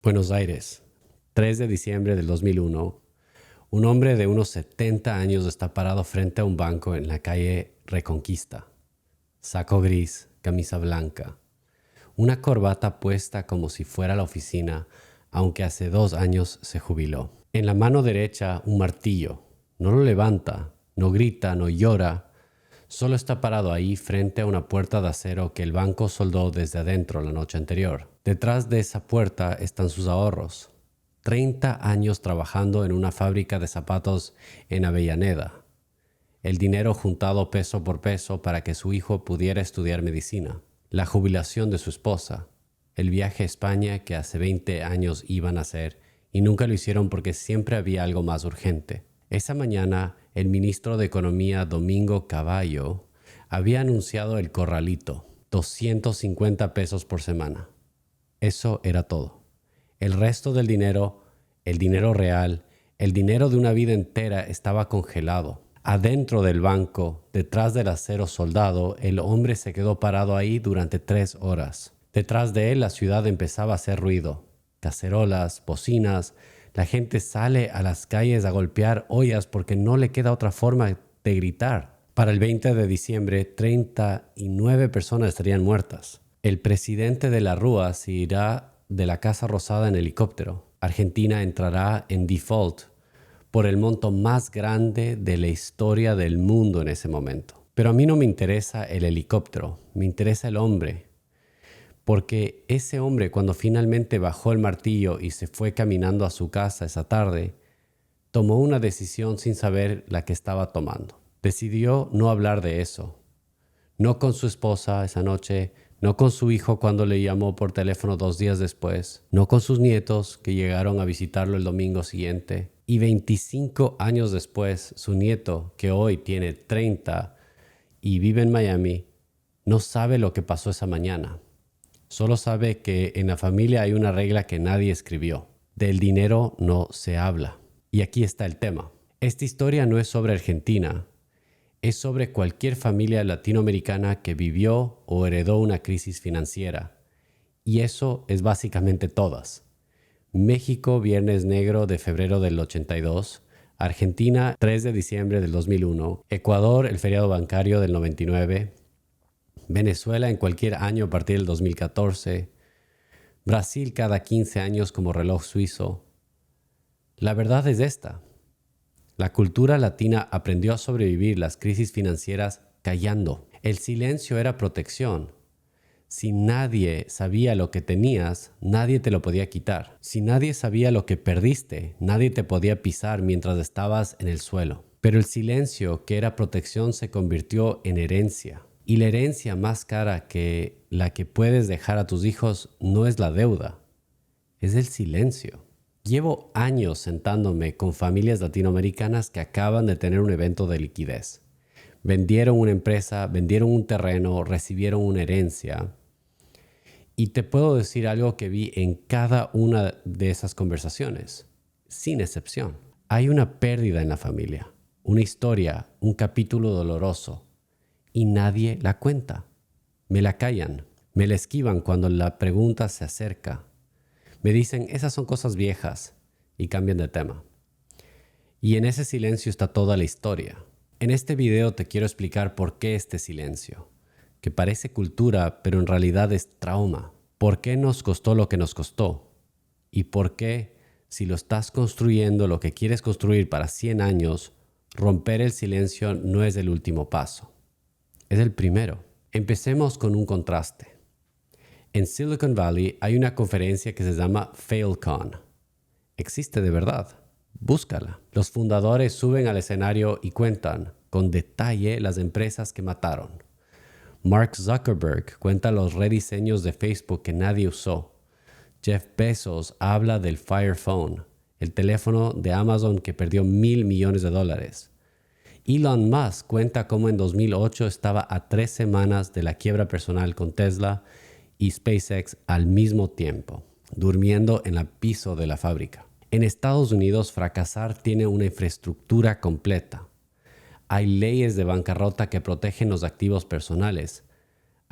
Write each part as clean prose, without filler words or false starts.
Buenos Aires, 3 de diciembre del 2001. Un hombre de unos 70 años está parado frente a un banco en la calle Reconquista. Saco gris, camisa blanca, una corbata puesta como si fuera a la oficina, aunque hace 2 años se jubiló. En la mano derecha un martillo. No lo levanta, no grita, no llora. Solo está parado ahí frente a una puerta de acero que el banco soldó desde adentro la noche anterior. Detrás de esa puerta están sus ahorros. 30 años trabajando en una fábrica de zapatos en Avellaneda. El dinero juntado peso por peso para que su hijo pudiera estudiar medicina. La jubilación de su esposa. El viaje a España que hace 20 años iban a hacer y nunca lo hicieron porque siempre había algo más urgente. Esa mañana, el ministro de Economía, Domingo Cavallo, había anunciado el corralito, 250 pesos por semana. Eso era todo. El resto del dinero, el dinero real, el dinero de una vida entera estaba congelado. Adentro del banco, detrás del acero soldado, el hombre se quedó parado ahí durante 3 horas. Detrás de él la ciudad empezaba a hacer ruido. Cacerolas, bocinas, la gente sale a las calles a golpear ollas porque no le queda otra forma de gritar. Para el 20 de diciembre, 39 personas estarían muertas. El presidente de la Rúa se irá de la Casa Rosada en helicóptero. Argentina entrará en default por el monto más grande de la historia del mundo en ese momento. Pero a mí no me interesa el helicóptero, me interesa el hombre. Porque ese hombre, cuando finalmente bajó el martillo y se fue caminando a su casa esa tarde, tomó una decisión sin saber la que estaba tomando. Decidió no hablar de eso. No con su esposa esa noche, no con su hijo cuando le llamó por teléfono 2 días después, no con sus nietos que llegaron a visitarlo el domingo siguiente. Y 25 años después, su nieto, que hoy tiene 30 y vive en Miami, no sabe lo que pasó esa mañana. Solo sabe que en la familia hay una regla que nadie escribió. Del dinero no se habla. Y aquí está el tema. Esta historia no es sobre Argentina. Es sobre cualquier familia latinoamericana que vivió o heredó una crisis financiera. Y eso es básicamente todas. México, Viernes Negro de febrero del 82. Argentina, 3 de diciembre del 2001. Ecuador, el feriado bancario del 99. Venezuela en cualquier año a partir del 2014. Brasil cada 15 años como reloj suizo. La verdad es esta. La cultura latina aprendió a sobrevivir las crisis financieras callando. El silencio era protección. Si nadie sabía lo que tenías, nadie te lo podía quitar. Si nadie sabía lo que perdiste, nadie te podía pisar mientras estabas en el suelo. Pero el silencio, que era protección, se convirtió en herencia. Y la herencia más cara que la que puedes dejar a tus hijos no es la deuda, es el silencio. Llevo años sentándome con familias latinoamericanas que acaban de tener un evento de liquidez. Vendieron una empresa, vendieron un terreno, recibieron una herencia. Y te puedo decir algo que vi en cada una de esas conversaciones, sin excepción. Hay una pérdida en la familia, una historia, un capítulo doloroso. Y nadie la cuenta. Me la callan, me la esquivan cuando la pregunta se acerca. Me dicen, esas son cosas viejas, y cambian de tema. Y en ese silencio está toda la historia. En este video te quiero explicar por qué este silencio, que parece cultura, pero en realidad es trauma. ¿Por qué nos costó lo que nos costó? Y por qué, si lo estás construyendo, lo que quieres construir para 100 años, romper el silencio no es el último paso. Es el primero. Empecemos con un contraste. En Silicon Valley hay una conferencia que se llama FailCon. Existe de verdad. Búscala. Los fundadores suben al escenario y cuentan con detalle las empresas que mataron. Mark Zuckerberg cuenta los rediseños de Facebook que nadie usó. Jeff Bezos habla del Fire Phone, el teléfono de Amazon que perdió $1,000 millones. Elon Musk cuenta cómo en 2008 estaba a 3 semanas de la quiebra personal con Tesla y SpaceX al mismo tiempo, durmiendo en el piso de la fábrica. En Estados Unidos, fracasar tiene una infraestructura completa. Hay leyes de bancarrota que protegen los activos personales.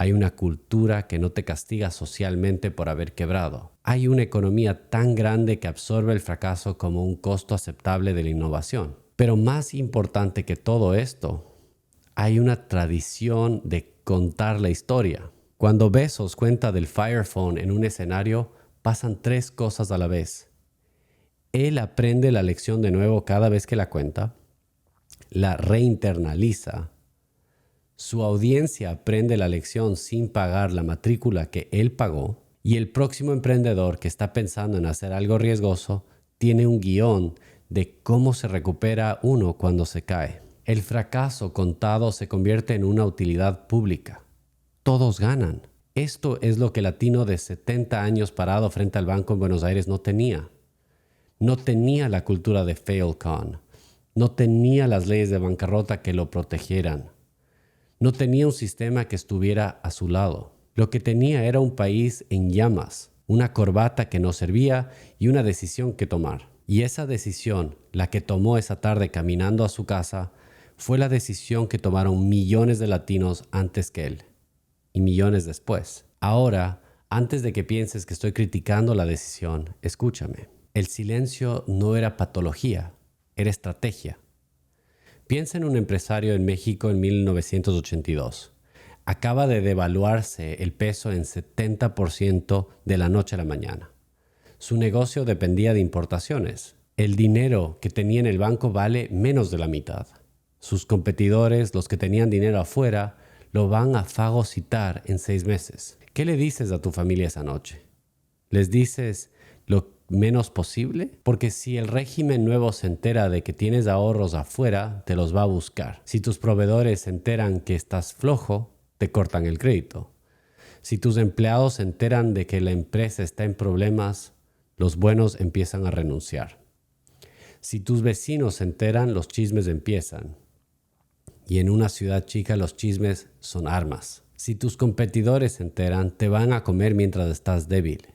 Hay una cultura que no te castiga socialmente por haber quebrado. Hay una economía tan grande que absorbe el fracaso como un costo aceptable de la innovación. Pero más importante que todo esto, hay una tradición de contar la historia. Cuando Bezos cuenta del Fire Phone en un escenario, pasan tres cosas a la vez. Él aprende la lección de nuevo cada vez que la cuenta, la reinternaliza, su audiencia aprende la lección sin pagar la matrícula que él pagó, y el próximo emprendedor que está pensando en hacer algo riesgoso tiene un guión de cómo se recupera uno cuando se cae. El fracaso contado se convierte en una utilidad pública. Todos ganan. Esto es lo que el latino de 70 años parado frente al banco en Buenos Aires no tenía. No tenía la cultura de fail-con. No tenía las leyes de bancarrota que lo protegieran. No tenía un sistema que estuviera a su lado. Lo que tenía era un país en llamas, una corbata que no servía y una decisión que tomar. Y esa decisión, la que tomó esa tarde caminando a su casa, fue la decisión que tomaron millones de latinos antes que él. Y millones después. Ahora, antes de que pienses que estoy criticando la decisión, escúchame. El silencio no era patología, era estrategia. Piensa en un empresario en México en 1982. Acaba de devaluarse el peso en 70% de la noche a la mañana. Su negocio dependía de importaciones. El dinero que tenía en el banco vale menos de la mitad. Sus competidores, los que tenían dinero afuera, lo van a fagocitar en 6 meses. ¿Qué le dices a tu familia esa noche? ¿Les dices lo menos posible? Porque si el régimen nuevo se entera de que tienes ahorros afuera, te los va a buscar. Si tus proveedores se enteran que estás flojo, te cortan el crédito. Si tus empleados se enteran de que la empresa está en problemas, los buenos empiezan a renunciar. Si tus vecinos se enteran, los chismes empiezan. Y en una ciudad chica los chismes son armas. Si tus competidores se enteran, te van a comer mientras estás débil.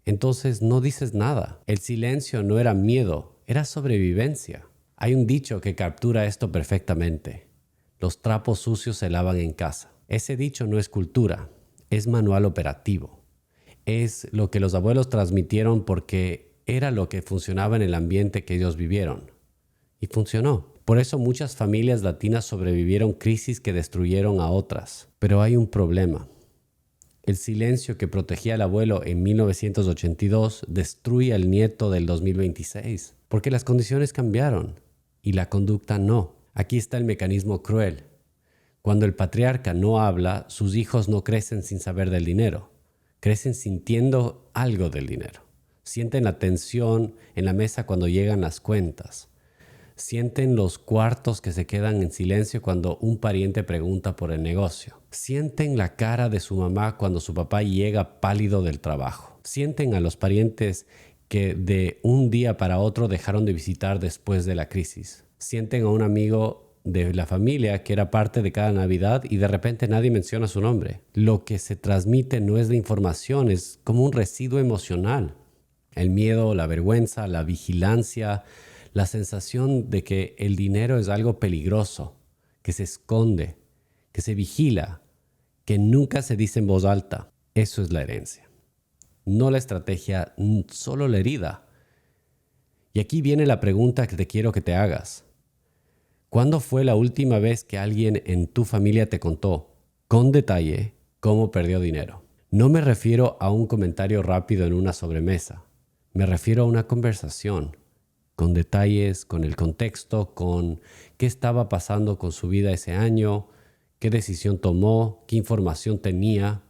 Entonces no dices nada. El silencio no era miedo, era sobrevivencia. Hay un dicho que captura esto perfectamente. Los trapos sucios se lavan en casa. Ese dicho no es cultura, es manual operativo. Es lo que los abuelos transmitieron porque era lo que funcionaba en el ambiente que ellos vivieron. Y funcionó. Por eso muchas familias latinas sobrevivieron crisis que destruyeron a otras. Pero hay un problema. El silencio que protegía al abuelo en 1982 destruye al nieto del 2026, porque las condiciones cambiaron y la conducta no. Aquí está el mecanismo cruel. Cuando el patriarca no habla, sus hijos no crecen sin saber del dinero, crecen sintiendo algo del dinero. Sienten la tensión en la mesa cuando llegan las cuentas. Sienten los cuartos que se quedan en silencio cuando un pariente pregunta por el negocio. Sienten la cara de su mamá cuando su papá llega pálido del trabajo. Sienten a los parientes que de un día para otro dejaron de visitar después de la crisis. Sienten a un amigo de la familia que era parte de cada Navidad y de repente nadie menciona su nombre. Lo que se transmite no es la información, es como un residuo emocional. El miedo, la vergüenza, la vigilancia, la sensación de que el dinero es algo peligroso, que se esconde, que se vigila, que nunca se dice en voz alta. Eso es la herencia. No la estrategia, solo la herida. Y aquí viene la pregunta que te quiero que te hagas. ¿Cuándo fue la última vez que alguien en tu familia te contó, con detalle, cómo perdió dinero? No me refiero a un comentario rápido en una sobremesa. Me refiero a una conversación, con detalles, con el contexto, con qué estaba pasando con su vida ese año, qué decisión tomó, qué información tenía,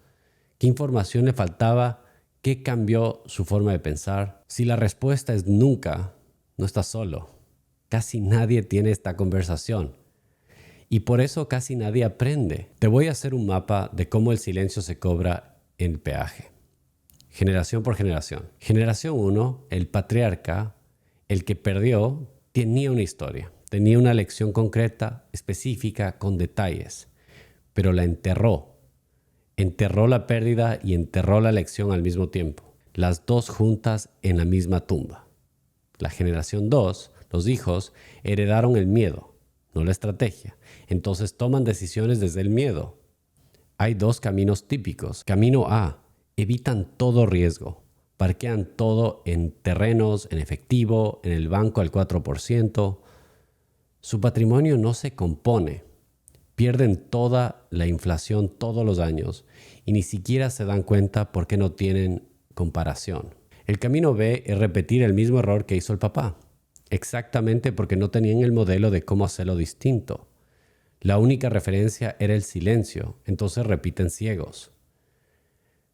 qué información le faltaba, qué cambió su forma de pensar. Si la respuesta es nunca, no estás solo. Casi nadie tiene esta conversación. Y por eso casi nadie aprende. Te voy a hacer un mapa de cómo el silencio se cobra en peaje. Generación por generación. Generación 1, el patriarca, el que perdió, tenía una historia, tenía una lección concreta, específica, con detalles, pero la enterró. Enterró la pérdida y enterró la lección al mismo tiempo, las dos juntas en la misma tumba. La generación 2, los hijos, heredaron el miedo, no la estrategia. Entonces toman decisiones desde el miedo. Hay dos caminos típicos. Camino A: evitan todo riesgo. Parquean todo en terrenos, en efectivo, en el banco al 4%. Su patrimonio no se compone. Pierden toda la inflación todos los años y ni siquiera se dan cuenta porque no tienen comparación. El camino B es repetir el mismo error que hizo el papá, exactamente porque no tenían el modelo de cómo hacerlo distinto. La única referencia era el silencio, entonces repiten ciegos.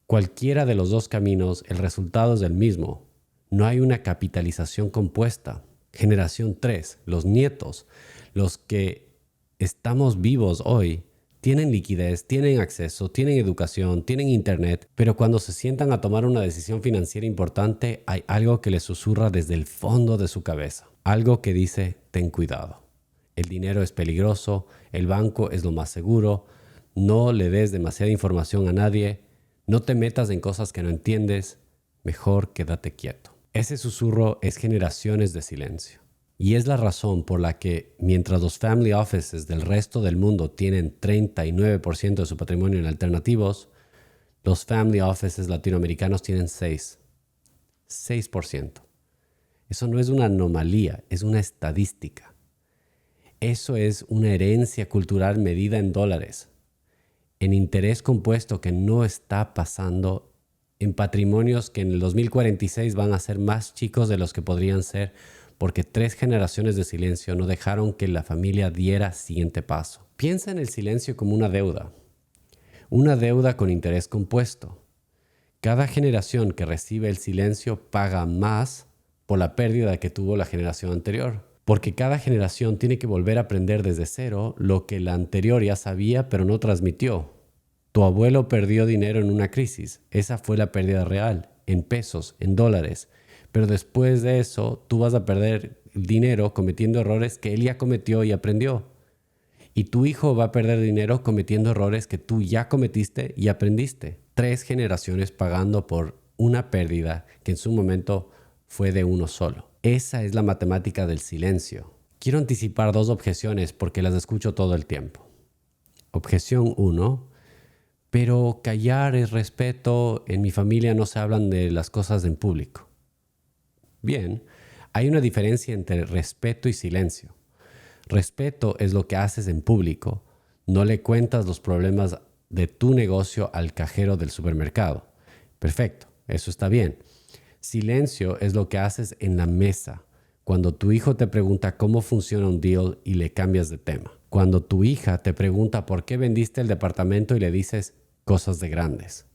Cualquiera de los dos caminos, el resultado es el mismo. No hay una capitalización compuesta. Generación 3, los nietos, los que estamos vivos hoy, tienen liquidez, tienen acceso, tienen educación, tienen internet, pero cuando se sientan a tomar una decisión financiera importante, hay algo que les susurra desde el fondo de su cabeza. Algo que dice: ten cuidado. El dinero es peligroso, el banco es lo más seguro, no le des demasiada información a nadie, no te metas en cosas que no entiendes, mejor quédate quieto. Ese susurro es generaciones de silencio. Y es la razón por la que, mientras los family offices del resto del mundo tienen 39% de su patrimonio en alternativos, los family offices latinoamericanos tienen 6%. Eso no es una anomalía, es una estadística. Eso es una herencia cultural medida en dólares, en interés compuesto que no está pasando, en patrimonios que en el 2046 van a ser más chicos de los que podrían ser, porque 3 generaciones de silencio no dejaron que la familia diera siguiente paso. Piensa en el silencio como una deuda con interés compuesto. Cada generación que recibe el silencio paga más por la pérdida que tuvo la generación anterior, porque cada generación tiene que volver a aprender desde cero lo que la anterior ya sabía pero no transmitió. Tu abuelo perdió dinero en una crisis, esa fue la pérdida real, en pesos, en dólares. Pero después de eso, tú vas a perder dinero cometiendo errores que él ya cometió y aprendió. Y tu hijo va a perder dinero cometiendo errores que tú ya cometiste y aprendiste. 3 generaciones pagando por una pérdida que en su momento fue de uno solo. Esa es la matemática del silencio. Quiero anticipar 2 objeciones porque las escucho todo el tiempo. Objeción 1. Pero callar es respeto, en mi familia no se hablan de las cosas en público. Bien, hay una diferencia entre respeto y silencio. Respeto es lo que haces en público. No le cuentas los problemas de tu negocio al cajero del supermercado. Perfecto, eso está bien. Silencio es lo que haces en la mesa, cuando tu hijo te pregunta cómo funciona un deal y le cambias de tema. Cuando tu hija te pregunta por qué vendiste el departamento y le dices cosas de grandes.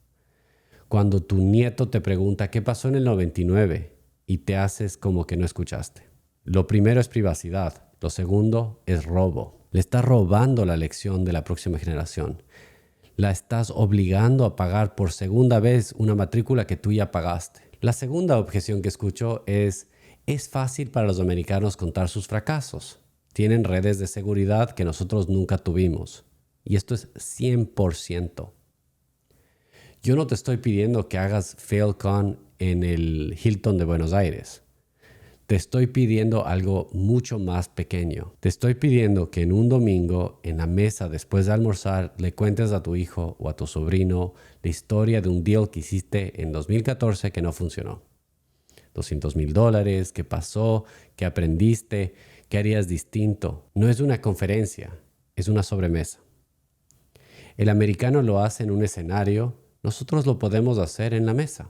Cuando tu nieto te pregunta qué pasó en el 99 y te haces como que no escuchaste. Lo primero es privacidad, lo segundo es robo. Le estás robando la lección de la próxima generación. La estás obligando a pagar por segunda vez una matrícula que tú ya pagaste. La segunda objeción que escucho es fácil para los americanos contar sus fracasos. Tienen redes de seguridad que nosotros nunca tuvimos. Y esto es 100%. Yo no te estoy pidiendo que hagas FailCon en el Hilton de Buenos Aires. Te estoy pidiendo algo mucho más pequeño. Te estoy pidiendo que en un domingo, en la mesa después de almorzar, le cuentes a tu hijo o a tu sobrino la historia de un deal que hiciste en 2014 que no funcionó. $200,000, qué pasó, qué aprendiste, qué harías distinto. No es una conferencia, es una sobremesa. El americano lo hace en un escenario, nosotros lo podemos hacer en la mesa.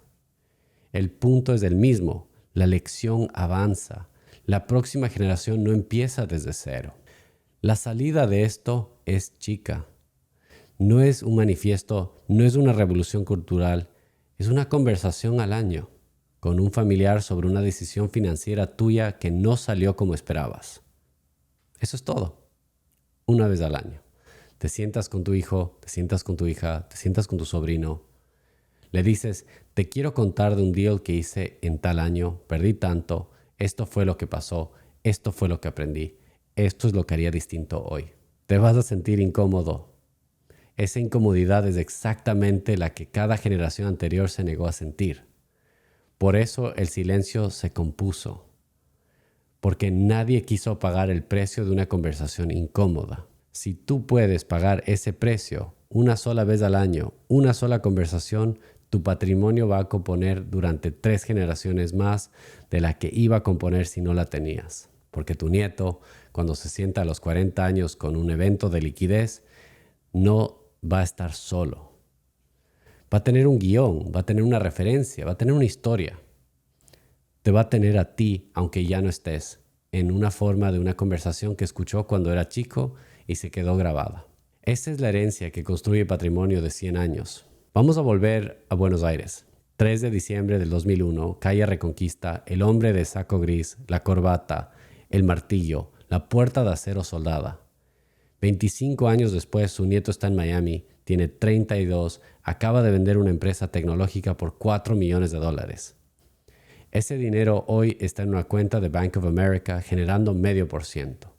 El punto es el mismo. La lección avanza. La próxima generación no empieza desde cero. La salida de esto es chica. No es un manifiesto, no es una revolución cultural. Es una conversación al año con un familiar sobre una decisión financiera tuya que no salió como esperabas. Eso es todo. Una vez al año. Te sientas con tu hijo, te sientas con tu hija, te sientas con tu sobrino. Le dices, te quiero contar de un deal que hice en tal año, perdí tanto, esto fue lo que pasó, esto fue lo que aprendí, esto es lo que haría distinto hoy. Te vas a sentir incómodo. Esa incomodidad es exactamente la que cada generación anterior se negó a sentir. Por eso el silencio se compuso, porque nadie quiso pagar el precio de una conversación incómoda. Si tú puedes pagar ese precio, una sola vez al año, una sola conversación, tu patrimonio va a componer durante 3 generaciones más de la que iba a componer si no la tenías. Porque tu nieto, cuando se sienta a los 40 años con un evento de liquidez, no va a estar solo. Va a tener un guión, va a tener una referencia, va a tener una historia. Te va a tener a ti, aunque ya no estés, en una forma de una conversación que escuchó cuando era chico y se quedó grabada. Esa es la herencia que construye patrimonio de 100 años. Vamos a volver a Buenos Aires. 3 de diciembre del 2001, calle Reconquista, el hombre de saco gris, la corbata, el martillo, la puerta de acero soldada. 25 años después, su nieto está en Miami, tiene 32, acaba de vender una empresa tecnológica por $4 millones. Ese dinero hoy está en una cuenta de Bank of America generando 0,5%.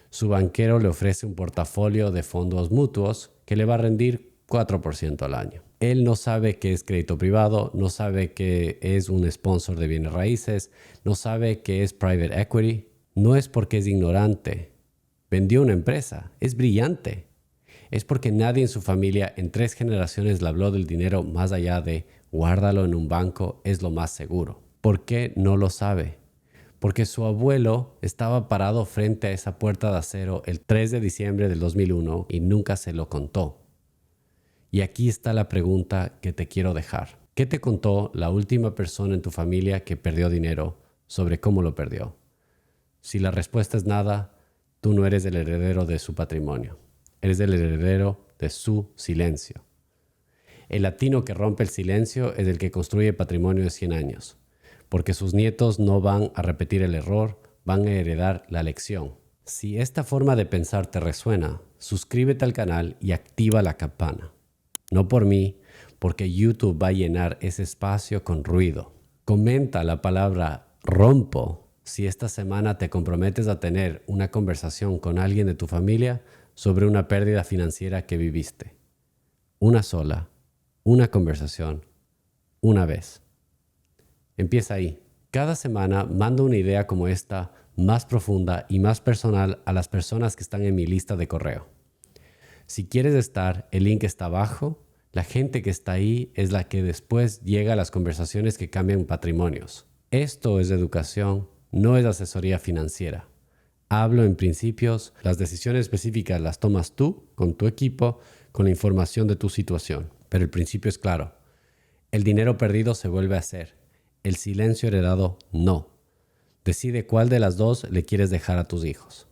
Su banquero le ofrece un portafolio de fondos mutuos que le va a rendir 4% al año. Él no sabe qué es crédito privado, no sabe qué es un sponsor de bienes raíces, no sabe qué es private equity. No es porque es ignorante. Vendió una empresa. Es brillante. Es porque nadie en su familia en 3 generaciones le habló del dinero más allá de guárdalo en un banco, es lo más seguro. ¿Por qué no lo sabe? Porque su abuelo estaba parado frente a esa puerta de acero el 3 de diciembre del 2001 y nunca se lo contó. Y aquí está la pregunta que te quiero dejar. ¿Qué te contó la última persona en tu familia que perdió dinero sobre cómo lo perdió? Si la respuesta es nada, tú no eres el heredero de su patrimonio. Eres el heredero de su silencio. El latino que rompe el silencio es el que construye patrimonio de 100 años. Porque sus nietos no van a repetir el error, van a heredar la lección. Si esta forma de pensar te resuena, suscríbete al canal y activa la campana. No por mí, porque YouTube va a llenar ese espacio con ruido. Comenta la palabra rompo si esta semana te comprometes a tener una conversación con alguien de tu familia sobre una pérdida financiera que viviste. Una sola, una conversación, una vez. Empieza ahí. Cada semana mando una idea como esta, más profunda y más personal a las personas que están en mi lista de correo. Si quieres estar, el link está abajo. La gente que está ahí es la que después llega a las conversaciones que cambian patrimonios. Esto es educación, no es asesoría financiera. Hablo en principios, las decisiones específicas las tomas tú, con tu equipo, con la información de tu situación. Pero el principio es claro. El dinero perdido se vuelve a hacer. El silencio heredado, no. Decide cuál de las dos le quieres dejar a tus hijos.